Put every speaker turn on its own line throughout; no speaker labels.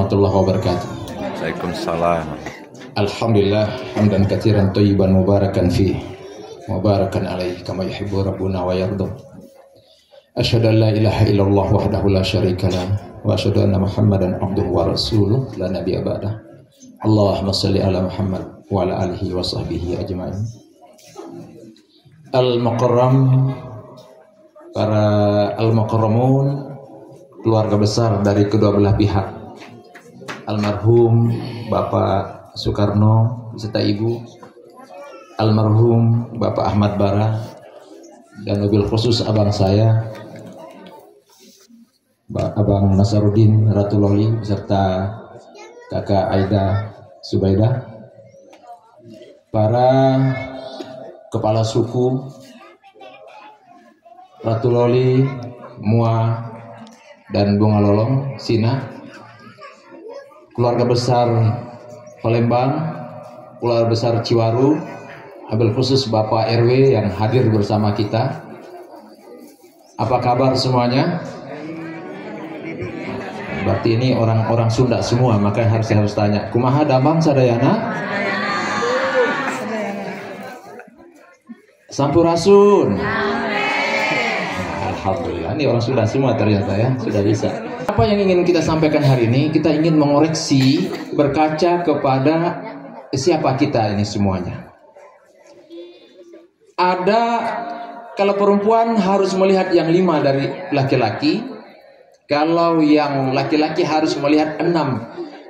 warahmatullahi wabarakatuh.
Waalaikumsalam.
Alhamdulillah hamdan katsiran thayyiban mubarakan fi mubarakan alaihi kama yuhibbu rabbuna wa yarda. Asyhadu an la ilaha illallah wahdahu la syarika lah wa asyhadu anna Muhammadan abduhu wa rasuluh la nabiyya ba'dah. Allahumma shalli ala Muhammad wa ala alihi wa sahbihi ajma'in. Al-Mukarram, para al-mukarramun, keluarga besar dari kedua belah pihak, almarhum Bapak Soekarno beserta Ibu, almarhum Bapak Ahmad Bara, dan mobil khusus abang saya, Abang Nasaruddin Ratuloli beserta Kakak Aida Subaidah, para kepala suku Ratuloli, Mua, dan Bunga Lolong, Sina, keluarga besar Palembang, keluarga besar Ciwaru, wabil khusus Bapak RW yang hadir bersama kita. Apa kabar semuanya? Berarti ini orang-orang Sunda semua, maka saya harus tanya. Kumaha damang sadayana? Sampurasun. Alhamdulillah, ini orang Sunda semua ternyata ya, sudah bisa. Apa yang ingin kita sampaikan hari ini? Kita ingin mengoreksi, berkaca kepada siapa kita ini semuanya. Ada, kalau perempuan harus melihat yang 5 dari laki-laki, kalau yang laki-laki harus melihat 6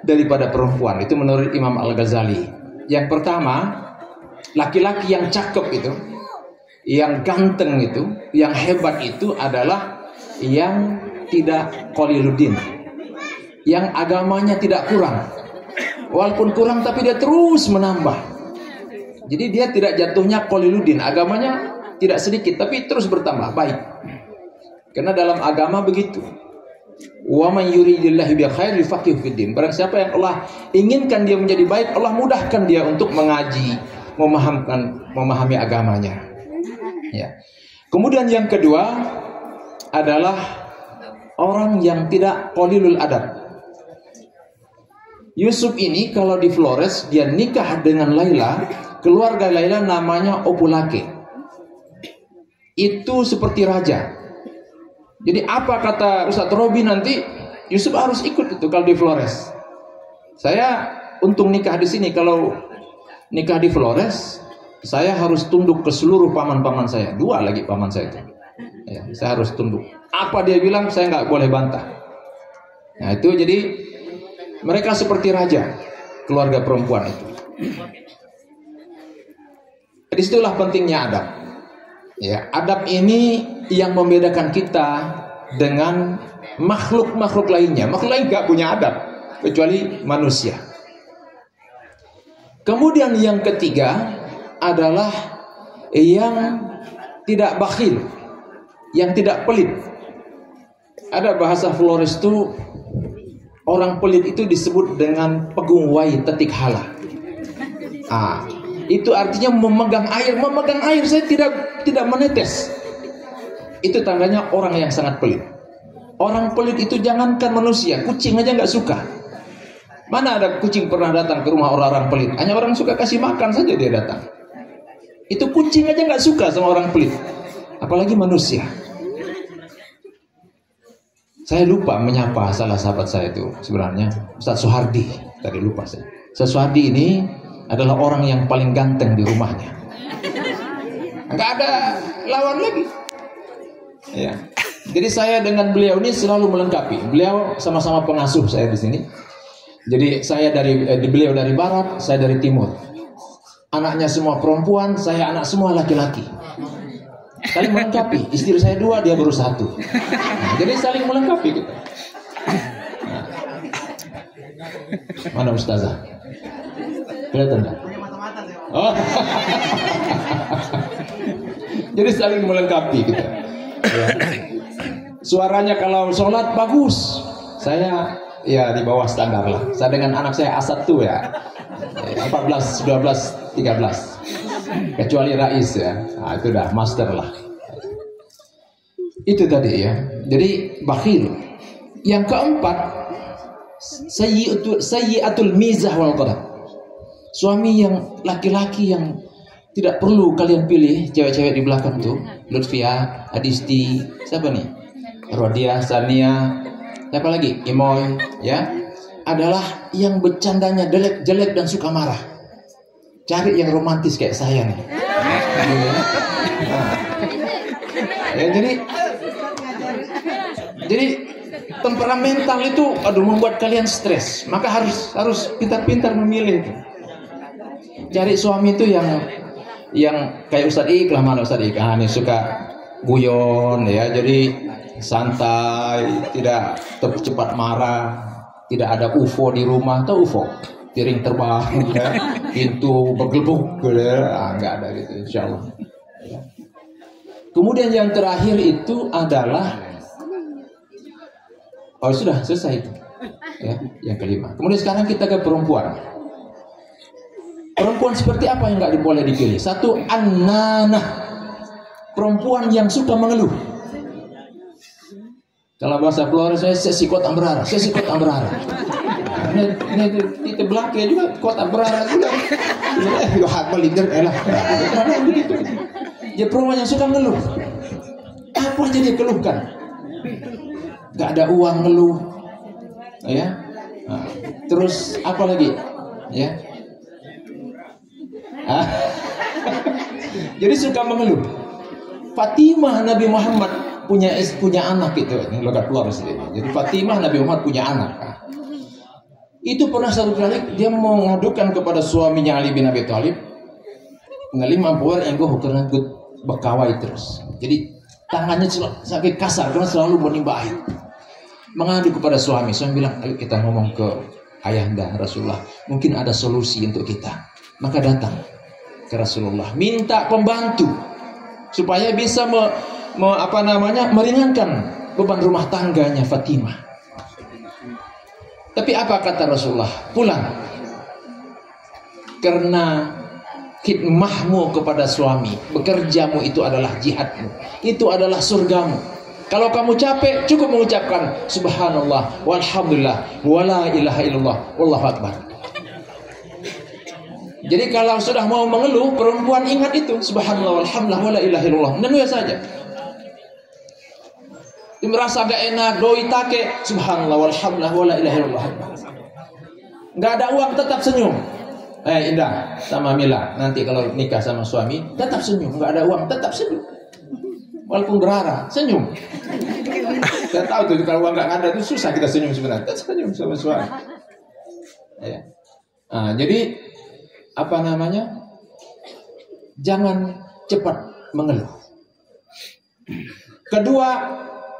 daripada perempuan. Itu menurut Imam Al-Ghazali. Yang pertama, laki-laki yang cakep itu, yang ganteng itu, yang hebat itu adalah yang tidak qaliluddin, yang agamanya tidak kurang. Walaupun kurang tapi dia terus menambah. Jadi dia tidak jatuhnya qaliluddin, agamanya tidak sedikit tapi terus bertambah baik. Karena dalam agama begitu. Wa man yuridillahu bi khairin yufaqihu fid din. Barang siapa yang Allah inginkan dia menjadi baik, Allah mudahkan dia untuk mengaji, memahami agamanya. Ya. Kemudian yang kedua adalah orang yang tidak qalilul adab. Yusuf ini kalau di Flores dia nikah dengan Laila, keluarga Laila namanya Opulake. Itu seperti raja. Jadi apa kata Ustadz Robi nanti, Yusuf harus ikut itu kalau di Flores. Saya untung nikah di sini, kalau nikah di Flores saya harus tunduk ke seluruh paman-paman saya. 2 lagi paman saya itu. Ya, saya harus tunduk. Apa dia bilang saya nggak boleh bantah. Nah itu jadi mereka seperti raja, keluarga perempuan itu. Disitulah pentingnya adab. Ya, adab ini yang membedakan kita dengan makhluk-makhluk lainnya. Makhluk lain nggak punya adab kecuali manusia. Kemudian yang ketiga adalah yang tidak bakhil, yang tidak pelit. Ada bahasa Flores itu, orang pelit itu disebut dengan pegung wai tetik hala. Itu artinya memegang air. Memegang air saya tidak menetes. Itu tandanya orang yang sangat pelit. Orang pelit itu jangankan manusia, kucing aja nggak suka. Mana ada kucing pernah datang ke rumah orang-orang pelit? Hanya orang suka kasih makan saja dia datang. Itu kucing aja nggak suka sama orang pelit, apalagi manusia. Saya lupa menyapa salah sahabat saya itu sebenarnya, Ustadz Soehardi. Tadi lupa saya. Ustadz Soehardi ini adalah orang yang paling ganteng di rumahnya. Nggak ada lawan lagi. Ya. Jadi saya dengan beliau ini selalu melengkapi. Beliau sama-sama pengasuh saya di sini. Jadi saya beliau dari barat, saya dari timur. Anaknya semua perempuan, saya anak semua laki-laki. Saling melengkapi. Istri saya 2, dia baru 1. Jadi saling melengkapi kita. Mana Ustazah? Kelihatan tak? Oh. Jadi saling melengkapi kita. Ya. Suaranya kalau sholat bagus. Saya ya di bawah standar lah. Saya dengan anak saya A1 ya. 14, 12, 13. Kecuali Rais ya. Nah, itu dah master lah. Itu tadi ya. Jadi bakhil. Yang keempat, sayyi'atul mizah wal ghadab. Suami yang laki-laki yang tidak perlu kalian pilih, cewek-cewek di belakang tuh, Lutfia, Adisti, siapa nih? Rodia, Sania, siapa lagi? Imoy, ya. Adalah yang bercandanya jelek-jelek dan suka marah. Cari yang romantis kayak saya nih. Nah. Ya, jadi temperamental itu membuat kalian stres. Maka harus pintar-pintar memilih. Cari suami itu yang kayak Ustadz Ik lah, mana Ustadz Ik, ini suka guyon ya, jadi santai, tidak cepat marah, tidak ada UFO di rumah, atau UFO piring terbang ya, pintu bergelebuk gitu ya, nggak ada gitu, insya Allah ya. Kemudian yang terakhir itu adalah sudah selesai itu ya, yang kelima. Kemudian sekarang kita ke perempuan. Perempuan seperti apa yang nggak boleh dipilih? Satu, an-nanah, perempuan yang suka mengeluh. Kalau bahasa Flores, saya sikot ambrara. Ini belakang juga kot ambrara juga. Ya perempuan yang suka mengeluh. Apa aja dia keluhkan? Nggak ada uang ngeluh, ya. Nah, terus apa lagi? Ya. Jadi suka mengeluh. Fatimah Nabi Muhammad punya anak itu, ini logat Flores. Jadi Fatimah Nabi Muhammad punya anak. Itu pernah satu kali dia mau mengadukan kepada suaminya Ali bin Abi Thalib. Ngali mampuar enggo karena bekawai terus. Jadi tangannya sakit kasar karena selalu menimba air. Mengadu kepada suami. Suami bilang, ayo kita ngomong ke ayahanda Rasulullah. Mungkin ada solusi untuk kita. Maka datang ke Rasulullah, minta pembantu supaya bisa meringankan beban rumah tangganya Fatimah. Tapi apa kata Rasulullah? Pulang, karena khidmahmu kepada suami, bekerjamu itu adalah jihadmu, itu adalah surgamu. Kalau kamu capek, cukup mengucapkan subhanallah walhamdulillah wala ilaha illallah wallahu akbar. Jadi kalau sudah mau mengeluh, perempuan ingat itu subhanallah walhamdulillah wala ilaha illallah. Mengeluh saja. Dia merasa gak enak, doi take subhanallah walhamdulillah wala ilaha illallah. Gak ada uang, tetap senyum. Indah sama Mila, nanti kalau nikah sama suami tetap senyum. Gak ada uang, tetap senyum. Walaupun berharap, senyum. Saya tahu tuh kalau uang gak ada itu susah kita senyum sebenarnya. Tetap senyum sama suami. Ya. Nah, jadi jangan cepat mengeluh. Kedua,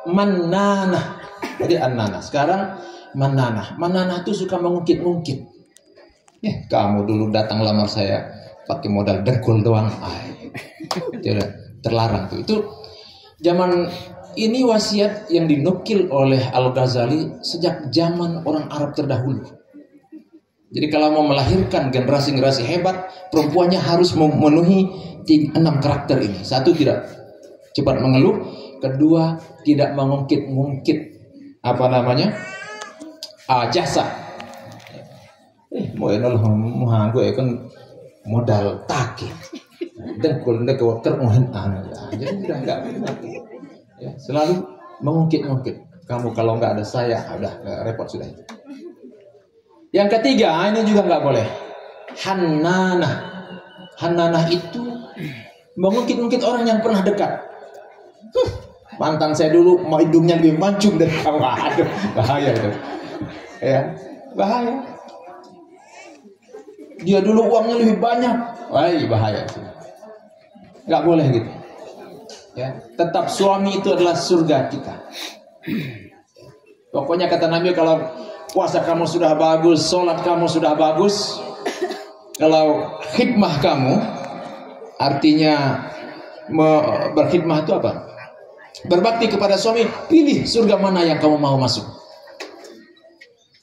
mananah. Jadi an-nanah. Sekarang mananah. Mananah itu suka mengungkit-ungkit. Kamu dulu datang lamar saya pakai modal dengkul doang. Tidak terlarang tuh. Itu zaman ini wasiat yang dinukil oleh Al-Ghazali sejak zaman orang Arab terdahulu. Jadi kalau mau melahirkan generasi-generasi hebat, perempuannya harus memenuhi 6 karakter ini. Satu, tidak cepat mengeluh. Kedua, tidak mengungkit-ungkit jasa. Mau kan modal take. Dan kalau termohon jadi udah enggak. Ya, selalu mengungkit-ungkit. Kamu kalau enggak ada saya, udah repot sudah itu. Yang ketiga, ini juga nggak boleh. Hannanah. Hannanah itu mengungkit-ungkit orang yang pernah dekat. Mantan saya dulu mau hidungnya lebih mancung dari kamu. Aduh, bahaya itu. Ya, bahaya. Dia dulu uangnya lebih banyak. Bahaya itu. Nggak boleh gitu. Ya, tetap suami itu adalah surga kita. Pokoknya kata Nabi, kalau puasa kamu sudah bagus, sholat kamu sudah bagus, kalau khidmah kamu, artinya berkhidmah itu apa? Berbakti kepada suami, pilih surga mana yang kamu mau masuk.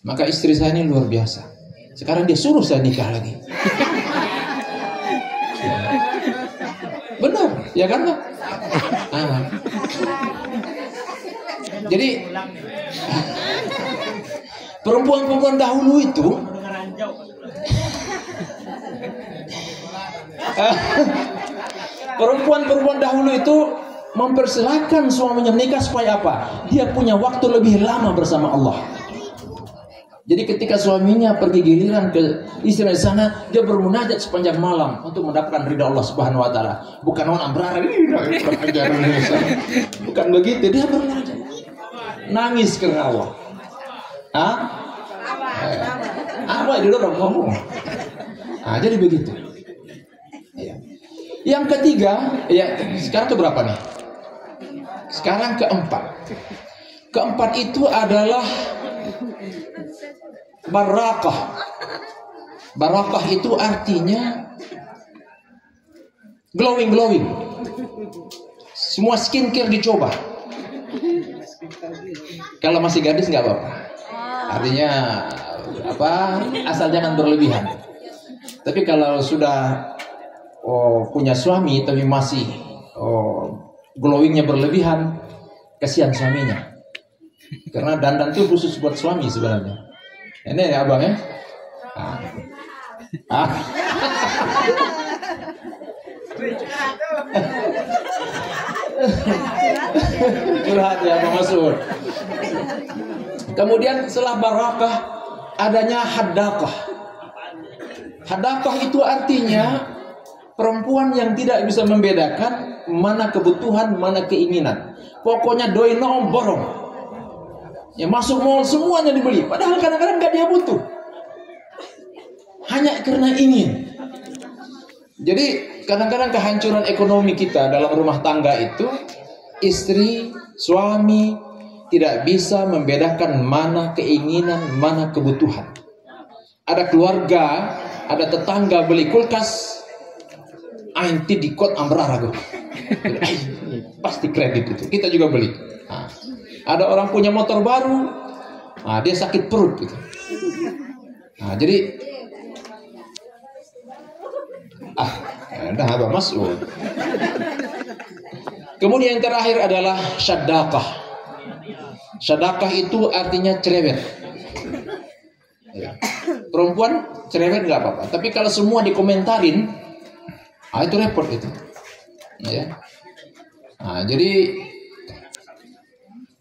Maka istri saya ini luar biasa. Sekarang dia suruh saya nikah lagi. Benar, ya kan? Perempuan-perempuan dahulu itu perempuan-perempuan dahulu itu mempersilahkan suaminya menikah supaya apa? Dia punya waktu lebih lama bersama Allah. Jadi ketika suaminya pergi giliran ke istri di sana, dia bermunajat sepanjang malam untuk mendapatkan ridha Allah Subhanahu wa taala. Bukan orang berharap bukan begitu, dia bermunajat. Nangis karena Allah. Hah? Apa itu orang ngomong? Nah, jadi begitu. Ya. Yang ketiga, ya sekarang ke berapa nih? Sekarang keempat. Keempat itu adalah barakah. Barakah itu artinya glowing. Semua skincare dicoba. Kalau masih gadis nggak apa-apa. Artinya apa? Asal jangan berlebihan. Tapi kalau sudah punya suami tapi masih glowingnya berlebihan, kasihan suaminya. Karena dandan itu khusus buat suami sebenarnya. Ini ya abang ya. Curhat ya Bang Masud. Kemudian setelah barakah adanya haddaqah. Haddaqah itu artinya perempuan yang tidak bisa membedakan mana kebutuhan, mana keinginan. Pokoknya doi nom borong. Ya masuk mall semuanya dibeli. Padahal kadang-kadang nggak dia butuh. Hanya karena ingin. Jadi kadang-kadang kehancuran ekonomi kita dalam rumah tangga itu istri, suami tidak bisa membedakan mana keinginan, mana kebutuhan. Ada keluarga, ada tetangga beli kulkas, anti dikot ambrarago. Pasti kredit itu. Kita juga beli. Nah, ada orang punya motor baru, nah, dia sakit perut gitu. Nah, jadi dah Abang Mas'ud. Kemudian yang terakhir adalah syadaqah. Syadaqah itu artinya cerewet. Ya. Perempuan cerewet nggak apa-apa, tapi kalau semua dikomentarin, itu repot itu. Ya. Nah, jadi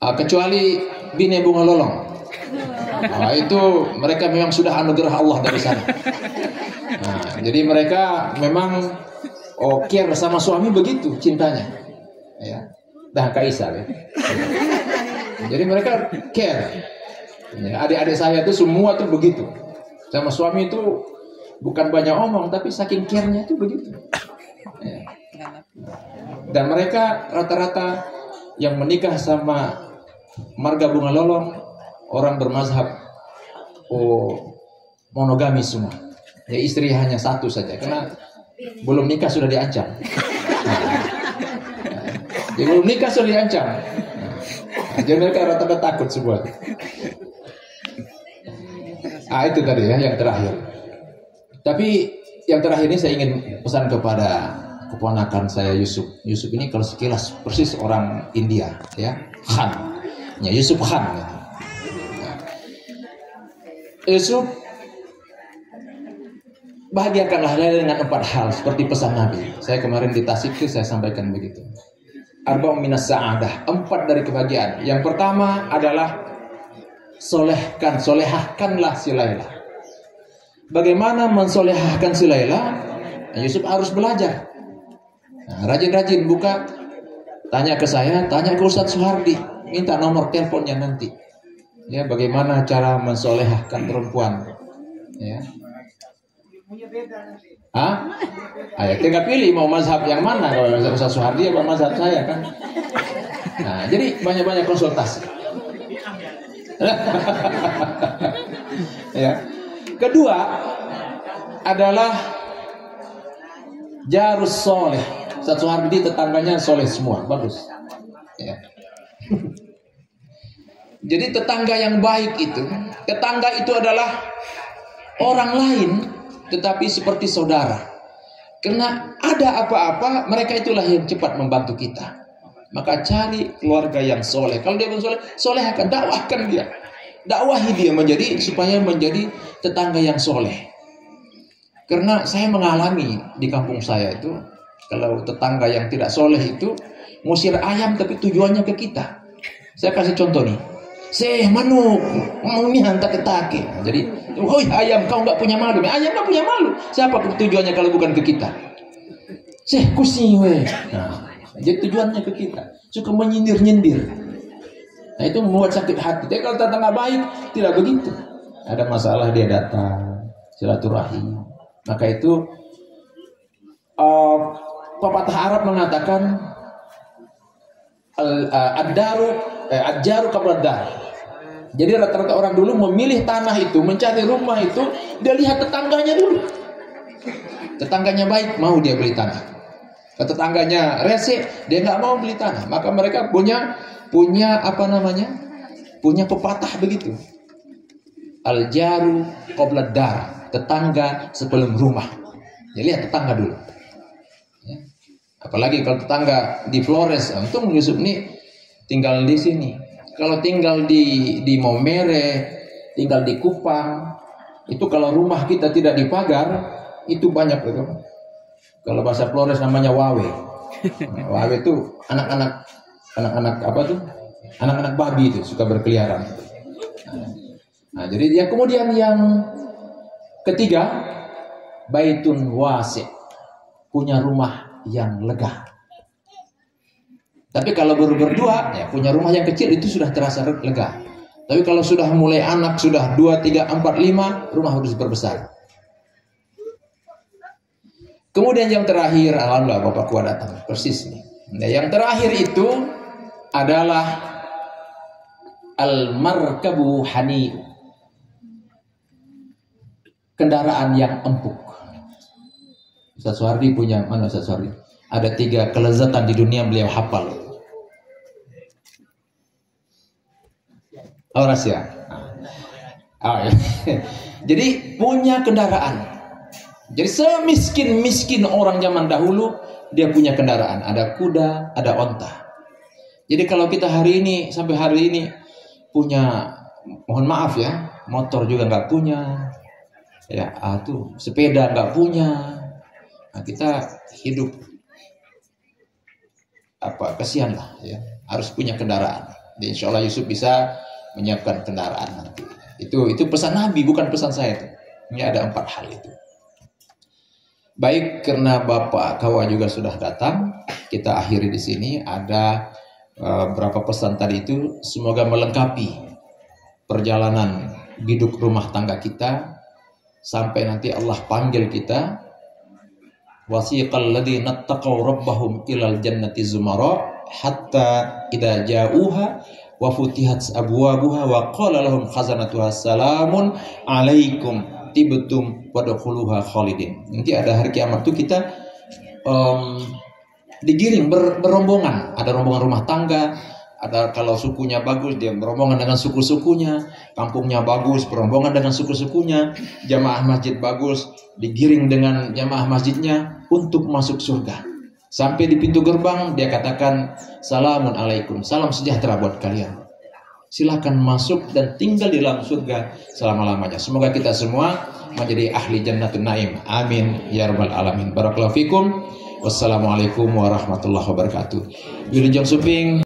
kecuali bini bunga lolong, itu mereka memang sudah anugerah Allah dari sana. Nah, jadi mereka memang care sama suami begitu cintanya, ya. Dah Kaisar ya. Jadi mereka care. Ya, adik-adik saya itu semua tuh begitu. Sama suami itu bukan banyak omong, tapi saking care-nya itu begitu. Ya. Dan mereka rata-rata yang menikah sama marga bunga lolong orang bermazhab monogami semua. Ya istri hanya satu saja karena belum nikah sudah diancam. Jadi belum nikah sudah diancam. Jadi mereka rata-rata takut semua. Itu tadi ya yang terakhir. Tapi yang terakhir ini saya ingin pesan kepada keponakan saya Yusuf. Yusuf ini kalau sekilas persis orang India, ya, Khan. Ya Yusuf Khan. Ya. Yusuf, bahagiakanlah dengan 4 hal seperti pesan Nabi. Saya kemarin di Tasik itu saya sampaikan begitu. Arba'un minas sa'adah, 4 dari kebahagiaan. Yang pertama adalah solehahkanlah si Laila. Bagaimana mensolehahkan si Laila? Yusuf harus belajar. Nah, rajin-rajin buka, tanya ke saya, tanya ke Ustadz Suhardi, minta nomor teleponnya nanti. Ya, bagaimana cara mensolehahkan perempuan? Ya. Ayo tinggal pilih mau mazhab yang mana, kalau Ustadz Suhardi atau mazhab saya kan. Nah, jadi banyak-banyak konsultasi. Ya. Kedua adalah jarus soleh. Ustadz Suhardi tetangganya soleh semua, bagus. Ya. Jadi tetangga yang baik itu, tetangga itu adalah orang lain tetapi seperti saudara. Karena ada apa-apa, mereka itulah yang cepat membantu kita. Maka cari keluarga yang soleh. Kalau dia belum soleh, soleh akan dakwahkan dia. dakwahi dia supaya menjadi tetangga yang soleh. Karena saya mengalami di kampung saya itu, kalau tetangga yang tidak soleh itu ngusir ayam tapi tujuannya ke kita. Saya kasih contoh nih, manuk mau ini hantar ketake. Jadi, hoi ayam, kau nggak punya malu. Ayam nggak punya malu. Siapa tujuannya kalau bukan ke kita? Kusi weh. Nah, jadi tujuannya ke kita. Suka menyindir-nyindir. Nah, itu membuat sakit hati. Tapi kalau tetangga baik tidak begitu. Ada masalah dia datang, silaturahim. Maka itu pepatah Arab mengatakan ad-jaru qabla ad-dar. Jadi rata-rata orang dulu memilih tanah itu, mencari rumah itu, dia lihat tetangganya dulu. Tetangganya baik, mau dia beli tanah. Kalau tetangganya rese, dia nggak mau beli tanah. Maka mereka punya punya pepatah begitu. Al-jaru qabla ad-dar. Tetangga sebelum rumah. Jadi lihat tetangga dulu. Ya. Apalagi kalau tetangga di Flores, untung Yusuf ini tinggal di sini. Kalau tinggal di Maumere, tinggal di Kupang, itu kalau rumah kita tidak dipagar, itu banyak itu. Kalau bahasa Flores namanya wawe. Wawe itu anak-anak apa tuh? Anak-anak babi itu suka berkeliaran. Nah, jadi kemudian yang ketiga, baitun wasi', punya rumah yang lega. Tapi kalau baru berdua, ya punya rumah yang kecil itu sudah terasa lega. Tapi kalau sudah mulai anak, sudah 2, 3, 4, 5, rumah harus diperbesar. Kemudian yang terakhir, alhamdulillah Bapak Kua datang, persis nih. Nah, yang terakhir itu adalah al-markabu hani, kendaraan yang empuk. Ustaz Suhardi punya, mana Ustaz Suhardi? Ada 3 kelezatan di dunia beliau hafal. Oh, rahasia. Oh, ya. Jadi punya kendaraan. Jadi semiskin-miskin orang zaman dahulu, dia punya kendaraan. Ada kuda, ada onta. Jadi kalau kita sampai hari ini punya, mohon maaf ya, motor juga nggak punya. Ya, tuh sepeda nggak punya. Nah, kita hidup kasihan lah ya. Harus punya kendaraan. Dan insya Allah Yusuf bisa menyiapkan kendaraan nanti. Itu pesan Nabi, bukan pesan saya tuh. Ini ada 4 hal itu. Baik, karena Bapak Kawa juga sudah datang, kita akhiri di sini. Ada berapa pesan tadi itu, semoga melengkapi perjalanan hidup rumah tangga kita sampai nanti Allah panggil kita. Wasiqal ladzina taqaw rabbahum ilal jannati zumara hatta idza ja'uha wa futihat abwabuha wa qala lahum khazanatuha salamun alaikum tibtum wadkhuluha khalidin. Nanti ada hari kiamat itu kita digiring berombongan, ada rombongan rumah tangga. Ada kalau sukunya bagus, dia berombongan dengan suku-sukunya. Kampungnya bagus, berombongan dengan suku-sukunya. Jamaah masjid bagus, digiring dengan jamaah masjidnya untuk masuk surga. Sampai di pintu gerbang, dia katakan, Salamun alaikum, salam sejahtera buat kalian. Silakan masuk dan tinggal di dalam surga selama-lamanya. Semoga kita semua menjadi ahli jannatun naim. Amin ya rabbal alamin. Barakallahu fikum. Wassalamualaikum warahmatullahi wabarakatuh. Wilujeng Suping.